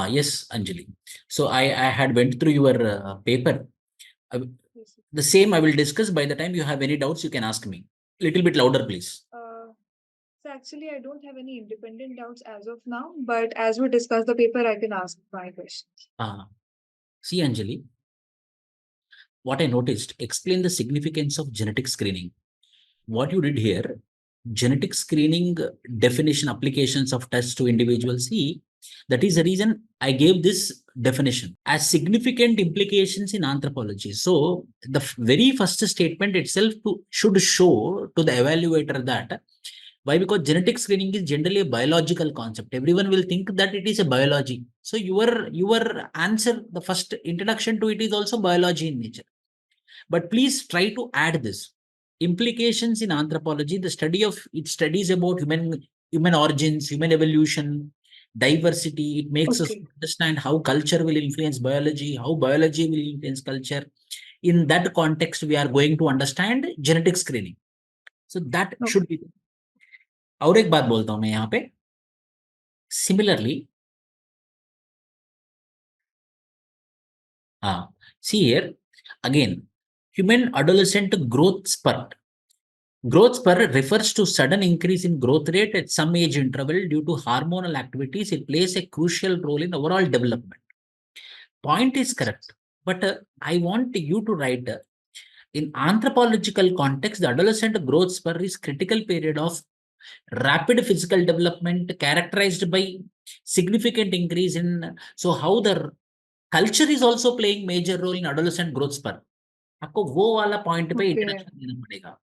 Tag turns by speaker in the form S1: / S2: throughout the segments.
S1: Yes, Anjali. So I had went through your paper. I w-
S2: Yes, sir.
S1: the same I will discuss. By the time you have any doubts, you can ask me. Little bit louder, please.
S2: So actually, I don't have any independent doubts as of now, but as we discuss the paper, I can ask my questions.
S1: See, Anjali, what I noticed, explain the significance of genetic screening. What you did here, genetic screening definition applications of tests to individuals. See, that is the reason I gave this definition as significant implications in anthropology. So the very first statement itself should show to the evaluator that why, because genetic screening is generally a biological concept. Everyone will think that it is a biology. So your answer, the first introduction to it is also biology in nature. But please try to add this implications in anthropology. The study of it studies about human origins, human evolution, diversity. It makes us
S2: Okay.
S1: understand how culture will influence biology, how biology will influence culture. In that context, we are going to understand genetic screening. So that should
S2: Okay.
S1: be. और एक बात बोलता हूं मैं यहाँ पे. Similarly, see here again, human adolescent growth spurt. Growth spur refers to sudden increase in growth rate at some age interval due to hormonal activities. It plays a crucial role in overall development. Point is correct, but I want you to write in anthropological context, the adolescent growth spur is critical period of rapid physical development characterized by significant increase in. So how the culture is also playing major role in adolescent growth spur. आपको वो वाला point पे
S2: Okay.
S1: Introduction देना पड़ेगा.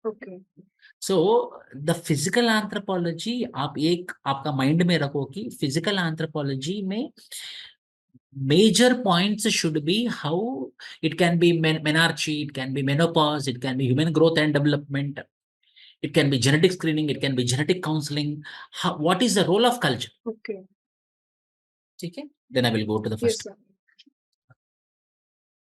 S2: Okay.
S1: So the physical anthropology आप एक आपका mind में रखो कि फिजिकल एंथ्रोपोलॉजी में major points should be how it can be menarche, it can be menopause, it can be human growth and development, it can be genetic screening, it can be genetic counseling. What is the role of culture?
S2: Okay.
S1: Okay, then I will go to the
S2: Yes,
S1: first.
S2: sir.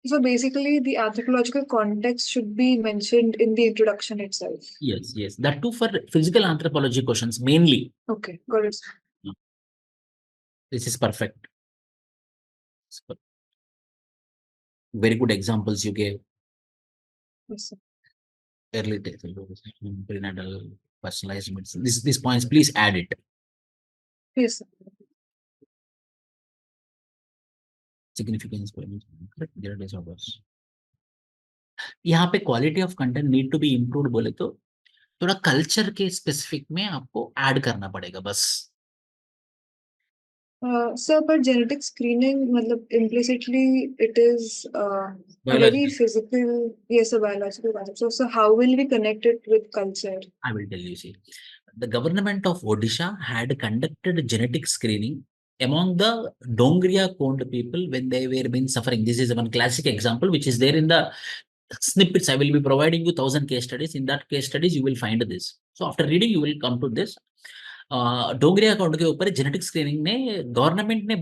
S2: So basically, the anthropological context should be mentioned in the introduction itself.
S1: Yes, that too for physical anthropology questions mainly.
S2: Okay, got it.
S1: This is perfect. Very good examples you gave.
S2: Yes, sir.
S1: Early days, prenatal, personalized medicine. These points, please add it.
S2: Yes, sir.
S1: Significance. यहाँ पे quality of content need to be improved बोले तो थोड़ा culture के specific में आपको add करना पड़ेगा बस.
S2: Sir, but genetic screening, matlab, implicitly, it is a very
S1: Biological.
S2: physical, yes, a biological concept. So how will we connect it with culture?
S1: I will tell you. See, the government of Odisha had conducted genetic screening among the Dongria Kond people when they were been suffering. This is one classic example which is there in the snippets. I will be providing you 1,000 case studies. In that case studies, you will find this. So after reading, you will come to this. Dongri account के ऊपर genetic screening ने government ने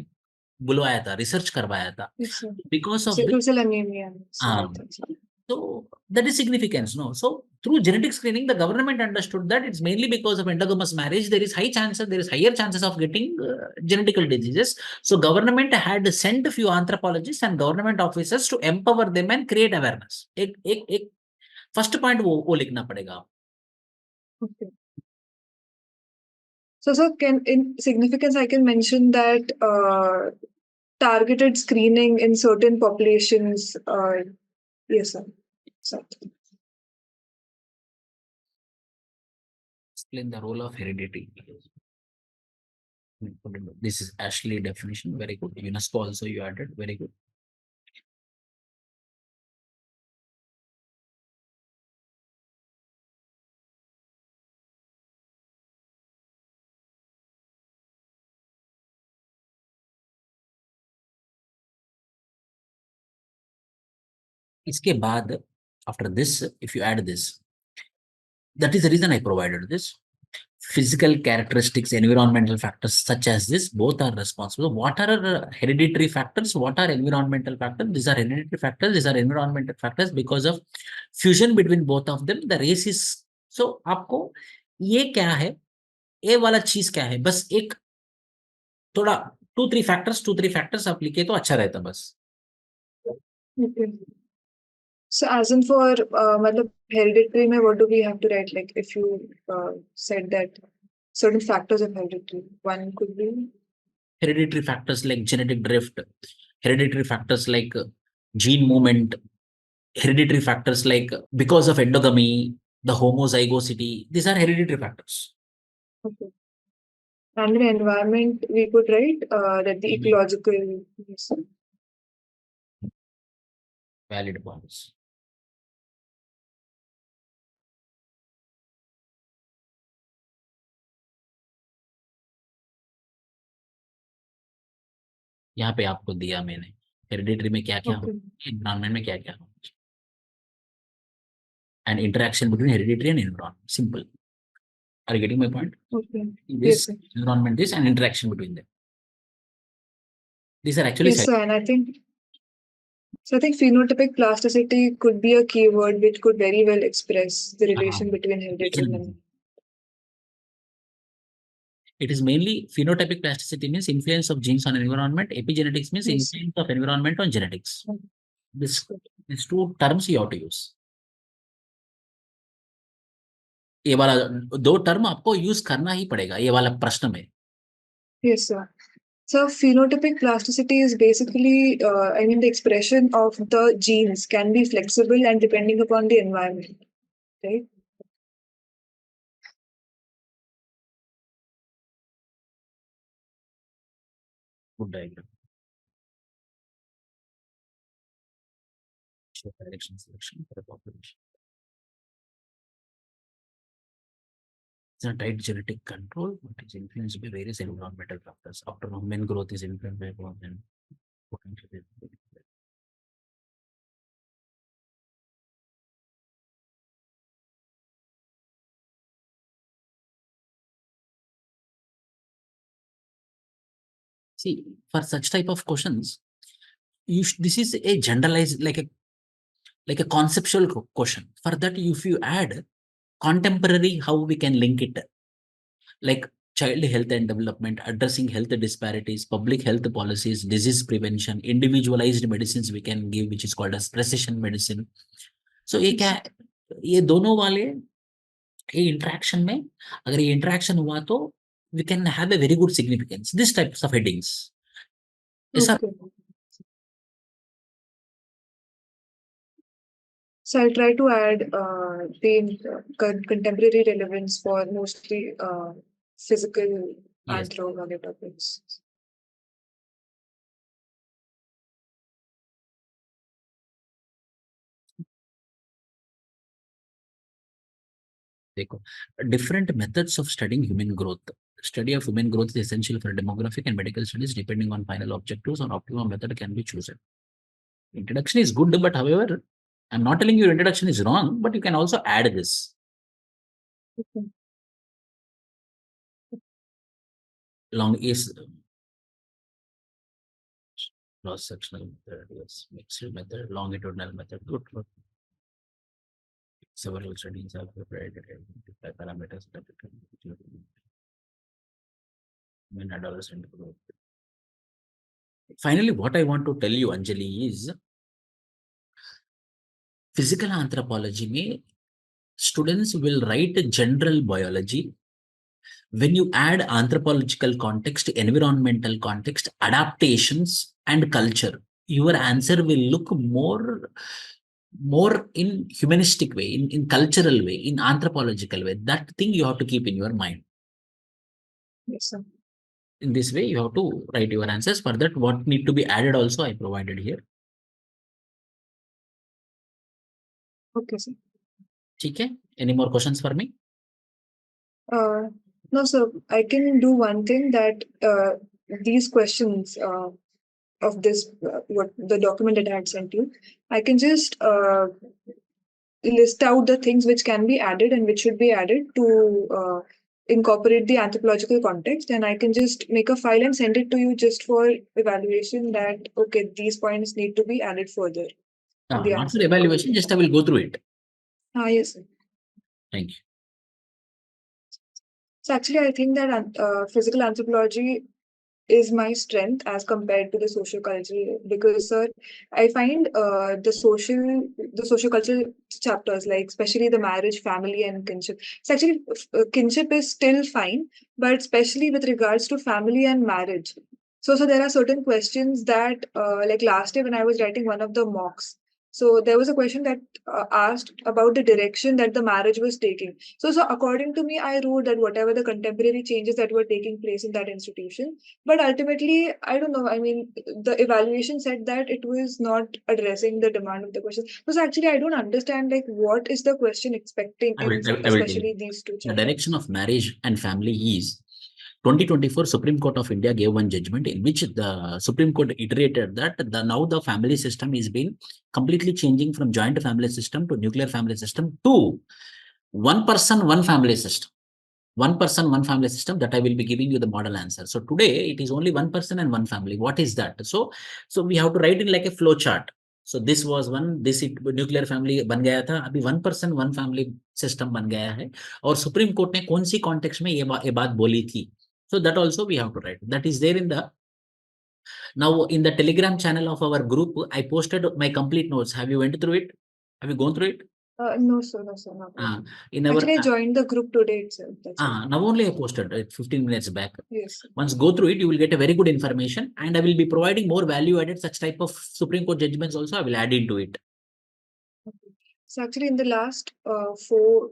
S1: बुलवाया था, research करवाया था.
S2: Yes, sir.
S1: Because of
S2: Sickle cell anemia. So I
S1: um,
S2: think so.
S1: so that is significance, no? So through genetic screening, the government understood that it's mainly because of endogamous marriage. There is higher chances of getting genetical diseases. So government had sent a few anthropologists and government officers to empower them and create awareness. एक first point वो लिखना पड़ेगा.
S2: Okay. So, sir, in significance, I can mention that targeted screening in certain populations. Yes, sir.
S1: Explain the role of heredity. This is Ashley definition. Very good. UNESCO also you added. Very good. इसके बाद after this, if you add this, that is the reason I provided this. Physical characteristics, environmental factors such as this, both are responsible. What are hereditary factors? What are environmental factors? These are hereditary factors. These are environmental factors because of fusion between both of them. The race is so. आपको ये क्या है? ये वाला चीज क्या है? बस एक थोड़ा 2-3 factors आप लिखे तो अच्छा रहता बस.
S2: Okay. So as in for matlab hereditary mein what do we have to write? Like if you said that certain factors of hereditary, one could be
S1: Hereditary factors like genetic drift, hereditary factors like gene movement, hereditary factors like because of endogamy, the homozygosity. These are hereditary factors.
S2: okay. And in environment we could write that the ecological. Yes.
S1: Valid points. यहाँ पे आपको दिया मैंने hereditary में क्या क्या हो,
S2: Okay.
S1: Environment में क्या क्या हो, and interaction between hereditary and environment. Simple. Are you getting my point?
S2: Okay.
S1: This
S2: Yes, sir.
S1: environment is an interaction between them. These are actually
S2: Yes, sir. And I think so. I think phenotypic plasticity could be a keyword which could very well express the relation between hereditary and.
S1: It is mainly phenotypic plasticity means influence of genes on environment. Epigenetics means
S2: Yes, sir.
S1: influence of environment on genetics. This these two terms you have to use. ये वाला दो term आपको use करना ही पड़ेगा ये वाला प्रश्न में.
S2: Yes, sir. So phenotypic plasticity is basically, I mean, the expression of the genes can be flexible and depending upon the environment, right?
S1: Good diagram. Show direction selection for a population. It's a tight genetic control, but is influenced by various environmental factors. After human growth is influenced by growth and potential. See, for such type of questions, this is a generalized, like a conceptual question. For that, if you add contemporary, how we can link it, like child health and development, addressing health disparities, public health policies, disease prevention, individualized medicines we can give, which is called as precision medicine. So ये क्या है? ये दोनों वाले ये interaction में अगर ये इंटरेक्शन हुआ तो we can have a very good significance. This types of headings. ऐसा
S2: Okay. So I'll try to add the contemporary relevance for mostly physical
S1: yes.
S2: anthropology topics.
S1: देखो, different methods of studying human growth. Study of human growth is essential for demographic and medical studies. Depending on final objectives, an optimum method can be chosen. Introduction is good, but however, I'm not telling you your introduction is wrong, but you can also add this.
S2: Okay.
S1: Long is cross-sectional method, yes, mixed method, longitudinal method, good. Several studies have provided parameters that when adolescent growth. Finally, what I want to tell you, Anjali, is physical anthropology में students will write general biology. When you add anthropological context, environmental context, adaptations, and culture, your answer will look more in humanistic way, in cultural way, in anthropological way. That thing you have to keep in your mind.
S2: Yes, sir.
S1: In this way, you have to write your answers. For that, what need to be added also, I provided here.
S2: Okay, sir.
S1: ठीक है? Any more questions for me?
S2: No, sir. I can do one thing that these questions of this what the document that I had sent you, I can just list out the things which can be added and which should be added to incorporate the anthropological context, and I can just make a file and send it to you just for evaluation that okay, these points need to be added further in the
S1: Not for
S2: answer.
S1: evaluation, just I will go through it.
S2: Yes, sir.
S1: Thank you.
S2: So actually, I think that physical anthropology is my strength as compared to the social cultural, because sir, I find the social cultural chapters, like especially the marriage, family and kinship, it's actually kinship is still fine, but especially with regards to family and marriage. So there are certain questions that like last year when I was writing one of the mocks, so there was a question that asked about the direction that the marriage was taking. So according to me, I wrote that whatever the contemporary changes that were taking place in that institution, but ultimately, I don't know. I mean, the evaluation said that it was not addressing the demand of the question. Because actually, I don't understand like what is the question expecting in
S1: I will tell you.
S2: especially these two
S1: The
S2: chapters.
S1: direction of marriage and family is 2024 Supreme Court of India gave one judgment in which the Supreme Court iterated that now the family system is being completely changing from joint family system to nuclear family system to one person, one family system. One person, one family system, that I will be giving you the model answer. So today it is only one person and one family. What is that? So we have to write in like a flow chart. So this was one, this nuclear family बन गया था, अभी one person one family system बन गया है, और supreme court ने कौन सी कॉन्टेक्स्ट में ये बात बोली थी. So that also we have to write. That is there in the now in the Telegram channel of our group. I posted my complete notes. Have you went through it? Have you gone through it?
S2: No, sir, not yet.
S1: In our
S2: Actually, I joined the group today itself. That's why.
S1: now only I posted it 15 minutes back.
S2: Yes.
S1: Once go through it, you will get a very good information, and I will be providing more value added such type of Supreme Court judgments also I will add into it.
S2: Okay. So actually, in the last 4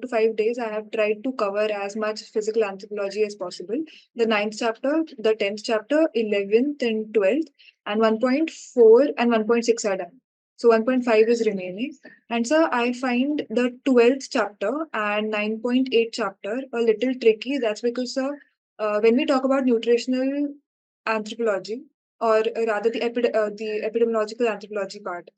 S2: to 5 days, I have tried to cover as much physical anthropology as possible. The ninth chapter, the 10th chapter, 11th and 12th, and 1.4 and 1.6 are done. So 1.5 is remaining. And so I find the 12th chapter and 9.8 chapter a little tricky. That's because, sir, when we talk about nutritional anthropology, or rather the epidemiological anthropology part,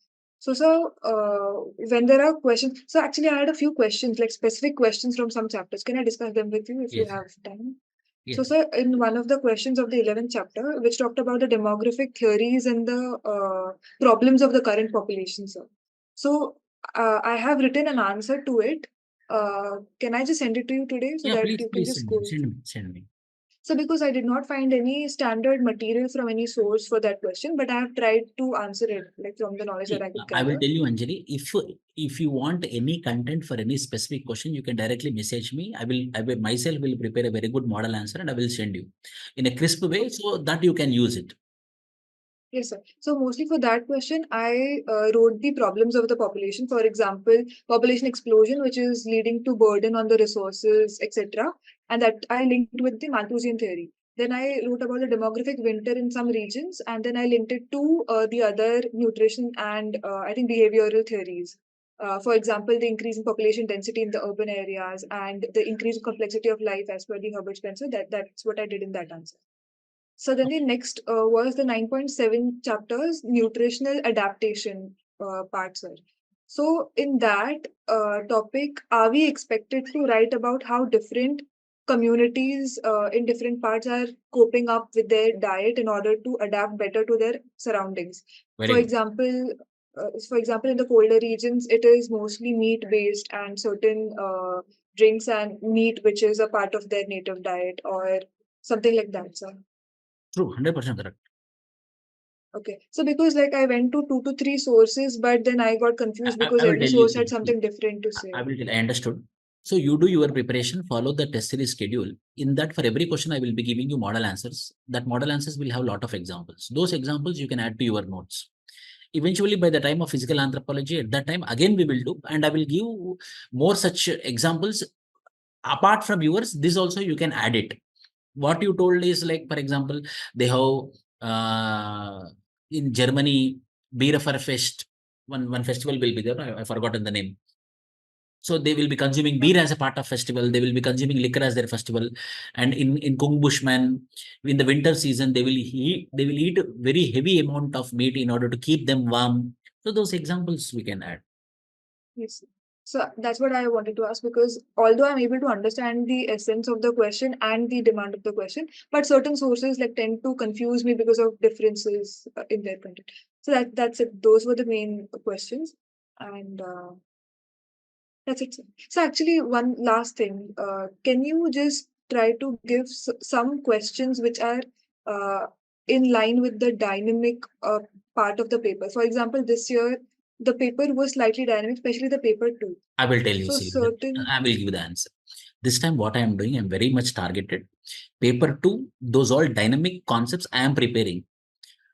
S2: when there are questions, so actually I had a few questions, like specific questions from some chapters. Can I discuss them with you if you
S1: Yes.
S2: have time? So,
S1: Yes.
S2: sir, in one of the questions of the 11th chapter, which talked about the demographic theories and the problems of the current population, sir. So, I have written an answer to it. Can I just send it to you today so
S1: Yeah,
S2: that
S1: please,
S2: you can
S1: please
S2: just
S1: send
S2: go?
S1: me, send me, send me.
S2: So, because I did not find any standard material from any source for that question, but I have tried to answer it like from the knowledge that
S1: See,
S2: I could
S1: I will
S2: gather.
S1: tell you, Anjali, if you want any content for any specific question, you can directly message me. I will myself will prepare a very good model answer and I will send you in a crisp way so that you can use it.
S2: Yes, sir. So mostly for that question, I wrote the problems of the population. For example, population explosion, which is leading to burden on the resources, etc., and that I linked with the Malthusian theory. Then I wrote about the demographic winter in some regions, and then I linked it to the other nutrition and I think behavioral theories. For example, the increase in population density in the urban areas and the increased complexity of life as per the Herbert Spencer. That's what I did in that answer. So then the next was the 9.7 chapters, nutritional adaptation part, sir. So in that topic, are we expected to write about how different communities in different parts are coping up with their diet in order to adapt better to their surroundings?
S1: Very
S2: For
S1: good.
S2: example, in the colder regions, it is mostly meat based and certain drinks and meat, which is a part of their native diet or something like that, sir.
S1: True, 100% correct.
S2: Okay. So because like I went to 2 to 3 sources, but then I got
S1: I,
S2: confused
S1: I
S2: because
S1: I will
S2: every
S1: tell you.
S2: source had something different to
S1: I
S2: say.
S1: will tell. I understood. So you do your preparation, follow the test series schedule. In that, for every question, I will be giving you model answers. That model answers will have a lot of examples. Those examples you can add to your notes. Eventually, by the time of physical anthropology, at that time, again we will do, and I will give more such examples apart from yours. This also you can add it. What you told is like, for example, they have in Germany, Beerfest. One festival will be there. I forgotten the name. So they will be consuming beer as a part of festival. They will be consuming liquor as their festival. And in Kung Bushman, in the winter season, they will eat very heavy amount of meat in order to keep them warm. So those examples we can add.
S2: Yes. So that's what I wanted to ask because although I'm able to understand the essence of the question and the demand of the question, but certain sources like tend to confuse me because of differences in their content. So that's it. Those were the main questions, and that's it. Sir. So actually, one last thing. Can you just try to give some questions which are in line with the dynamic part of the paper. For example, this year the paper was slightly dynamic, especially the paper 2.
S1: I will tell you,
S2: So
S1: see,
S2: certain
S1: I will give the answer. This time, what I am doing, I'm very much targeted. Paper two, those all dynamic concepts I am preparing.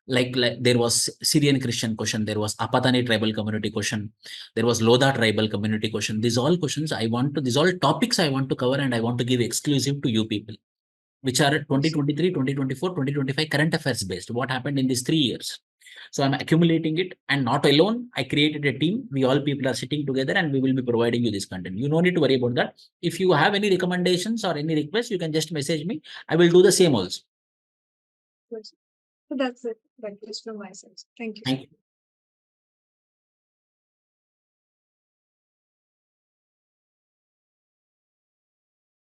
S1: Like there was Syrian Christian question, there was Apatani tribal community question, there was Lodha tribal community question. These all questions I want to, these all topics I want to cover and I want to give exclusive to you people, which are 2023, 2024, 2025 current affairs based. What happened in these 3 years? So I'm accumulating it and not alone. I created a team. We all people are sitting together and we will be providing you this content. You no need to worry about that. If you have any recommendations or any requests, you can just message me. I will do the same also.
S2: So that's it. That is from my side. Thank you.
S1: Thank you.